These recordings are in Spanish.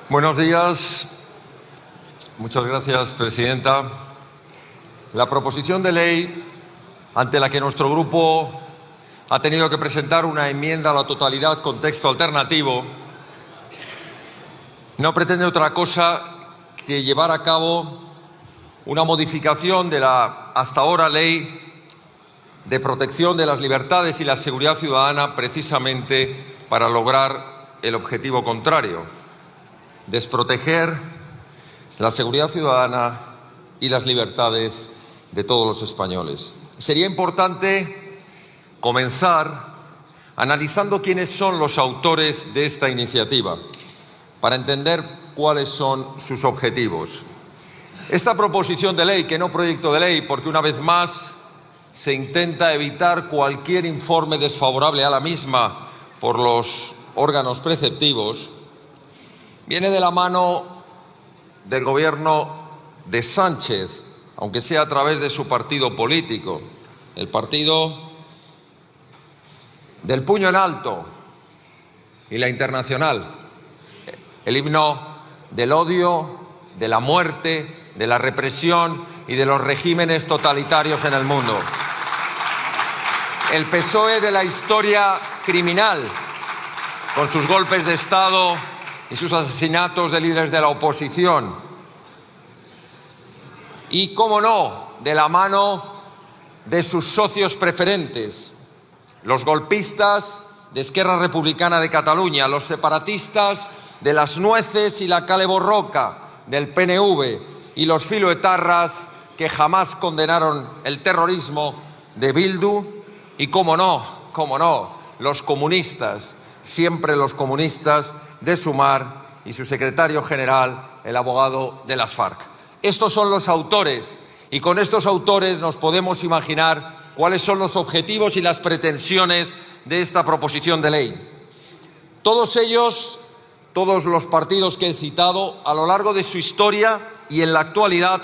Buenos días. Muchas gracias, presidenta. La proposición de ley ante la que nuestro grupo ha tenido que presentar una enmienda a la totalidad con texto alternativo no pretende otra cosa que llevar a cabo una modificación de la hasta ahora Ley de Protección de las Libertades y la Seguridad Ciudadana, precisamente para lograr el objetivo contrario: desproteger la seguridad ciudadana y las libertades de todos los españoles. Sería importante comenzar analizando quiénes son los autores de esta iniciativa, para entender cuáles son sus objetivos. Esta proposición de ley, que no proyecto de ley, porque una vez más se intenta evitar cualquier informe desfavorable a la misma por los órganos preceptivos, viene de la mano del gobierno de Sánchez, aunque sea a través de su partido político, el partido del puño en alto y la Internacional, el himno del odio, de la muerte, de la represión y de los regímenes totalitarios en el mundo. El PSOE de la historia criminal, con sus golpes de Estado y sus asesinatos de líderes de la oposición. Y, cómo no, de la mano de sus socios preferentes, los golpistas de Esquerra Republicana de Cataluña, los separatistas de las nueces y la Kale Borroka del PNV y los filoetarras que jamás condenaron el terrorismo de Bildu y, cómo no, los comunistas, siempre los comunistas de Sumar y su secretario general, el abogado de las FARC. Estos son los autores y con estos autores nos podemos imaginar cuáles son los objetivos y las pretensiones de esta proposición de ley. Todos ellos, todos los partidos que he citado, a lo largo de su historia y en la actualidad,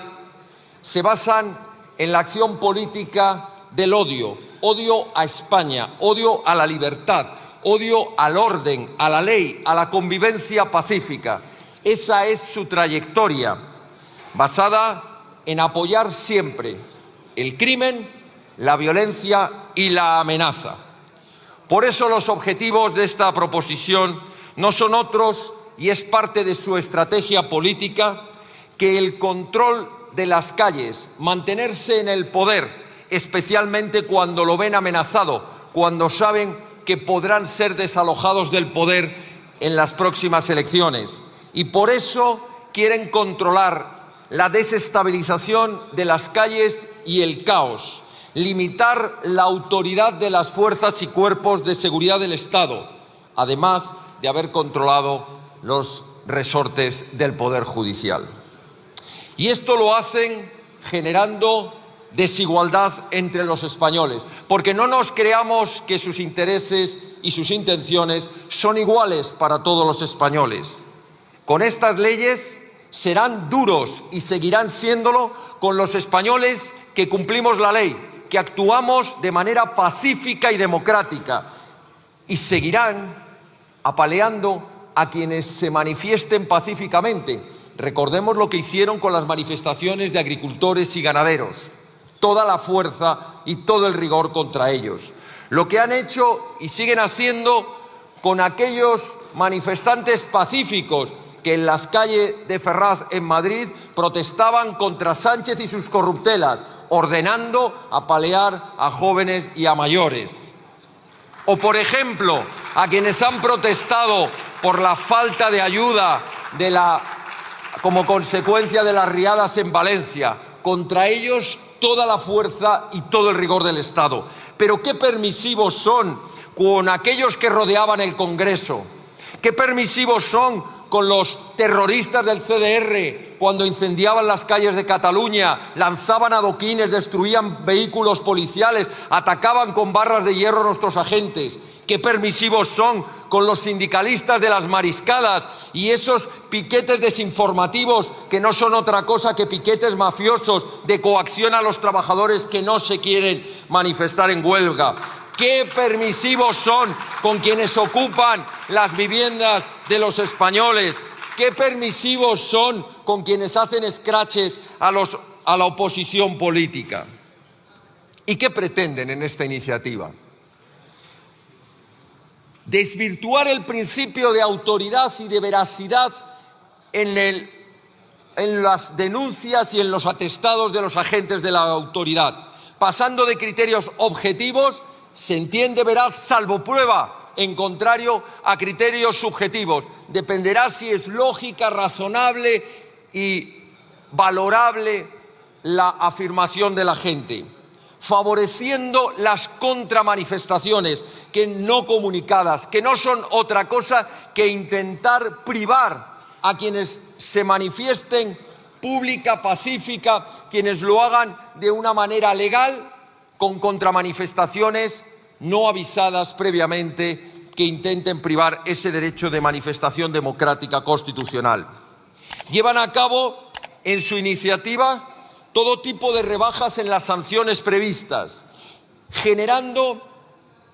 se basan en la acción política del odio. Odio a España, odio a la libertad, odio al orden, a la ley, a la convivencia pacífica. Esa es su trayectoria, basada en apoyar siempre el crimen, la violencia y la amenaza. Por eso los objetivos de esta proposición no son otros, y es parte de su estrategia política, que el control de las calles, mantenerse en el poder, especialmente cuando lo ven amenazado, cuando saben que podrán ser desalojados del poder en las próximas elecciones. Y por eso quieren controlar la desestabilización de las calles y el caos, limitar la autoridad de las fuerzas y cuerpos de seguridad del Estado, además de haber controlado los resortes del Poder Judicial. Y esto lo hacen generando desigualdad entre los españoles, porque no nos creamos que sus intereses y sus intenciones son iguales para todos los españoles. Con estas leyes serán duros y seguirán siéndolo con los españoles que cumplimos la ley, que actuamos de manera pacífica y democrática, y seguirán apaleando a quienes se manifiesten pacíficamente. Recordemos lo que hicieron con las manifestaciones de agricultores y ganaderos. Toda la fuerza y todo el rigor contra ellos. Lo que han hecho y siguen haciendo con aquellos manifestantes pacíficos que en las calles de Ferraz, en Madrid, protestaban contra Sánchez y sus corruptelas, ordenando apalear a jóvenes y a mayores. O, por ejemplo, a quienes han protestado por la falta de ayuda como consecuencia de las riadas en Valencia. Contra ellos toda la fuerza y todo el rigor del Estado. Pero qué permisivos son con aquellos que rodeaban el Congreso. Qué permisivos son con los terroristas del CDR cuando incendiaban las calles de Cataluña, lanzaban adoquines, destruían vehículos policiales, atacaban con barras de hierro a nuestros agentes. Qué permisivos son con los sindicalistas de las mariscadas y esos piquetes desinformativos que no son otra cosa que piquetes mafiosos de coacción a los trabajadores que no se quieren manifestar en huelga. Qué permisivos son con quienes ocupan las viviendas de los españoles qué permisivos son con quienes hacen escraches a la oposición política. ¿Y qué pretenden en esta iniciativa? Desvirtuar el principio de autoridad y de veracidad en las denuncias y en los atestados de los agentes de la autoridad, pasando de criterios objetivos, se entiende veraz salvo prueba, en contrario a criterios subjetivos. Dependerá si es lógica, razonable y valorable la afirmación de la gente, favoreciendo las contramanifestaciones que no comunicadas, que no son otra cosa que intentar privar a quienes se manifiesten pública, pacífica, quienes lo hagan de una manera legal, con contramanifestaciones no avisadas previamente, que intenten privar ese derecho de manifestación democrática constitucional. Llevan a cabo en su iniciativa todo tipo de rebajas en las sanciones previstas, generando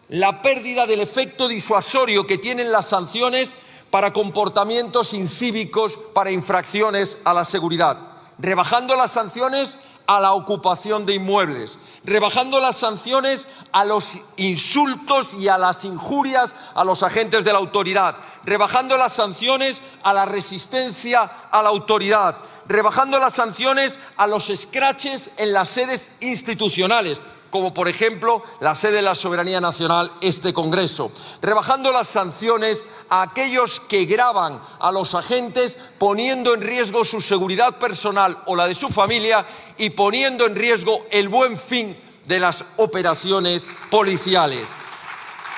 la pérdida del efecto disuasorio que tienen las sanciones para comportamientos incívicos, para infracciones a la seguridad, rebajando las sanciones a la ocupación de inmuebles, rebajando las sanciones a los insultos y a las injurias a los agentes de la autoridad, rebajando las sanciones a la resistencia a la autoridad, rebajando las sanciones a los escraches en las sedes institucionales, como por ejemplo la sede de la Soberanía Nacional, este Congreso, rebajando las sanciones a aquellos que gravan a los agentes poniendo en riesgo su seguridad personal o la de su familia y poniendo en riesgo el buen fin de las operaciones policiales,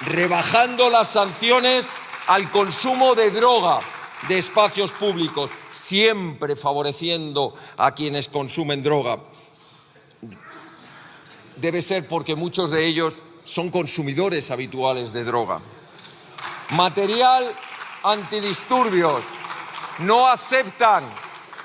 rebajando las sanciones al consumo de droga de espacios públicos, siempre favoreciendo a quienes consumen droga. Debe ser porque muchos de ellos son consumidores habituales de droga. Material antidisturbios. No aceptan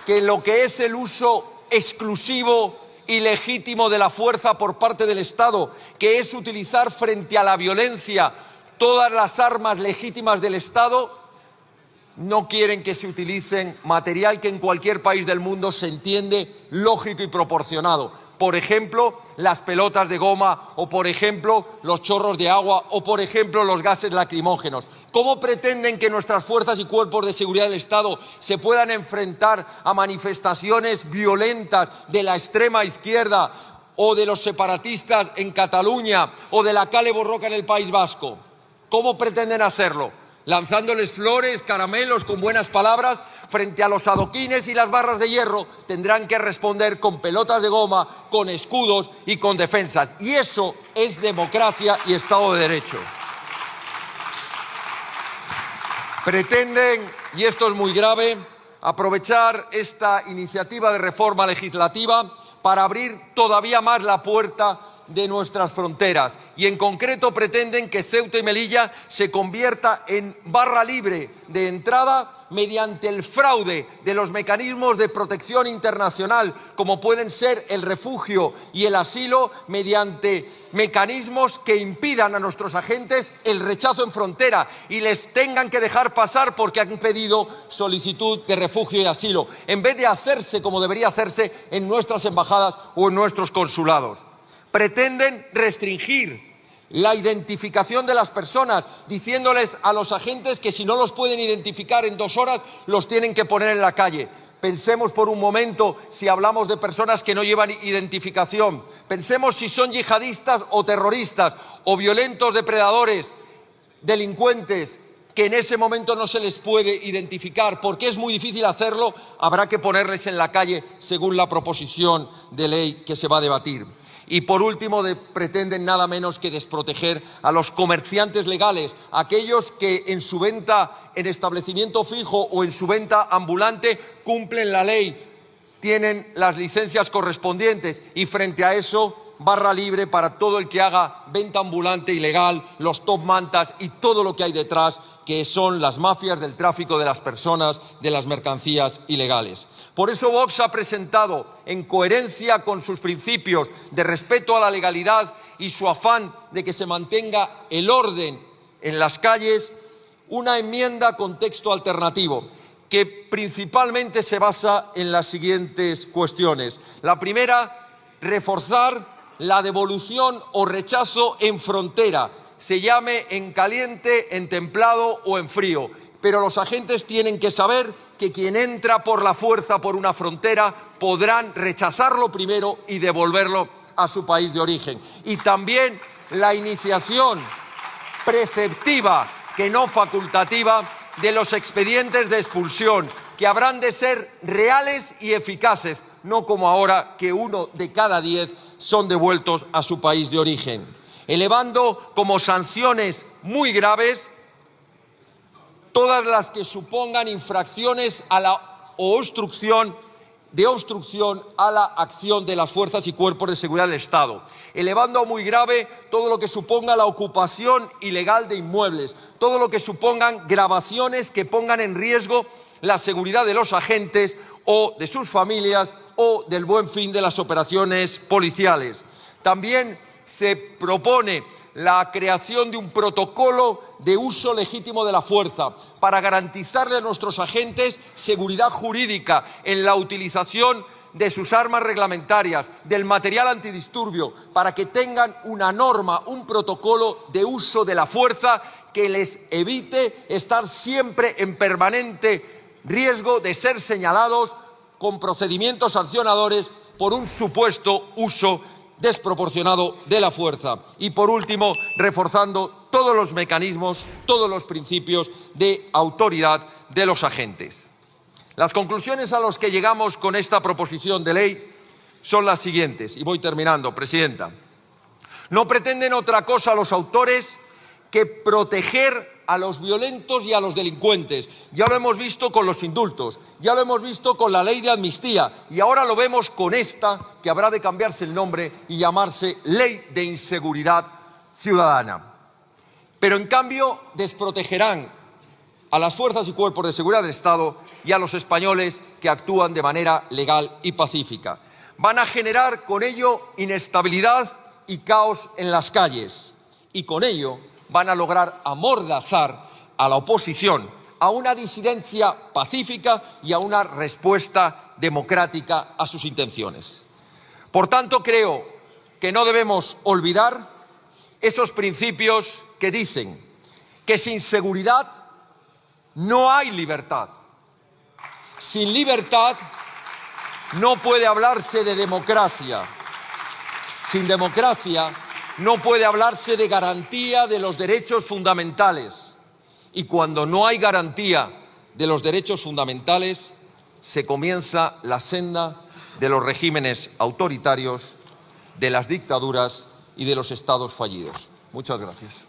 que lo que es el uso exclusivo y legítimo de la fuerza por parte del Estado, que es utilizar frente a la violencia todas las armas legítimas del Estado, no quieren que se utilicen material que en cualquier país del mundo se entiende lógico y proporcionado. Por ejemplo, las pelotas de goma, o por ejemplo, los chorros de agua, o por ejemplo, los gases lacrimógenos. ¿Cómo pretenden que nuestras fuerzas y cuerpos de seguridad del Estado se puedan enfrentar a manifestaciones violentas de la extrema izquierda o de los separatistas en Cataluña o de la Kale Borroka en el País Vasco? ¿Cómo pretenden hacerlo? Lanzándoles flores, caramelos, con buenas palabras. Frente a los adoquines y las barras de hierro tendrán que responder con pelotas de goma, con escudos y con defensas. Y eso es democracia y Estado de Derecho. Pretenden, y esto es muy grave, aprovechar esta iniciativa de reforma legislativa para abrir todavía más la puerta de nuestras fronteras, y en concreto pretenden que Ceuta y Melilla se convierta en barra libre de entrada mediante el fraude de los mecanismos de protección internacional, como pueden ser el refugio y el asilo, mediante mecanismos que impidan a nuestros agentes el rechazo en frontera y les tengan que dejar pasar porque han pedido solicitud de refugio y asilo, en vez de hacerse como debería hacerse en nuestras embajadas o en nuestros consulados. Pretenden restringir la identificación de las personas, diciéndoles a los agentes que si no los pueden identificar en 2 horas, los tienen que poner en la calle. Pensemos por un momento si hablamos de personas que no llevan identificación. Pensemos si son yihadistas o terroristas o violentos depredadores, delincuentes, que en ese momento no se les puede identificar. Porque es muy difícil hacerlo, habrá que ponerles en la calle según la proposición de ley que se va a debatir. Y por último, pretenden nada menos que desproteger a los comerciantes legales, aquellos que en su venta en establecimiento fijo o en su venta ambulante cumplen la ley, tienen las licencias correspondientes, y frente a eso, barra libre para todo el que haga venta ambulante ilegal, los top mantas y todo lo que hay detrás, que son las mafias del tráfico de las personas, de las mercancías ilegales. Por eso Vox ha presentado, en coherencia con sus principios de respeto a la legalidad y su afán de que se mantenga el orden en las calles, una enmienda con texto alternativo que principalmente se basa en las siguientes cuestiones. La primera, reforzar la devolución o rechazo en frontera, se llame en caliente, en templado o en frío. Pero los agentes tienen que saber que quien entra por la fuerza por una frontera podrán rechazarlo primero y devolverlo a su país de origen. Y también la iniciación preceptiva, que no facultativa, de los expedientes de expulsión, que habrán de ser reales y eficaces, no como ahora, que 1 de cada 10 son devueltos a su país de origen, elevando como sanciones muy graves todas las que supongan infracciones a la obstrucción a la acción de las fuerzas y cuerpos de seguridad del Estado, elevando a muy grave todo lo que suponga la ocupación ilegal de inmuebles, todo lo que supongan grabaciones que pongan en riesgo la seguridad de los agentes o de sus familias o del buen fin de las operaciones policiales. También se propone la creación de un protocolo de uso legítimo de la fuerza para garantizarle a nuestros agentes seguridad jurídica en la utilización de sus armas reglamentarias, del material antidisturbio, para que tengan una norma, un protocolo de uso de la fuerza que les evite estar siempre en permanente riesgo de ser señalados con procedimientos sancionadores por un supuesto uso desproporcionado de la fuerza. Y por último, reforzando todos los mecanismos, todos los principios de autoridad de los agentes. Las conclusiones a las que llegamos con esta proposición de ley son las siguientes, y voy terminando, Presidenta. No pretenden otra cosa los autores que proteger a los violentos y a los delincuentes. Ya lo hemos visto con los indultos, ya lo hemos visto con la ley de amnistía y ahora lo vemos con esta, que habrá de cambiarse el nombre y llamarse Ley de Inseguridad Ciudadana. Pero en cambio desprotegerán a las fuerzas y cuerpos de seguridad del Estado y a los españoles que actúan de manera legal y pacífica. Van a generar con ello inestabilidad y caos en las calles y con ello van a lograr amordazar a la oposición, a una disidencia pacífica y a una respuesta democrática a sus intenciones. Por tanto, creo que no debemos olvidar esos principios que dicen que sin seguridad no hay libertad. Sin libertad no puede hablarse de democracia. Sin democracia no puede hablarse de garantía de los derechos fundamentales. Y cuando no hay garantía de los derechos fundamentales, se comienza la senda de los regímenes autoritarios, de las dictaduras y de los estados fallidos. Muchas gracias.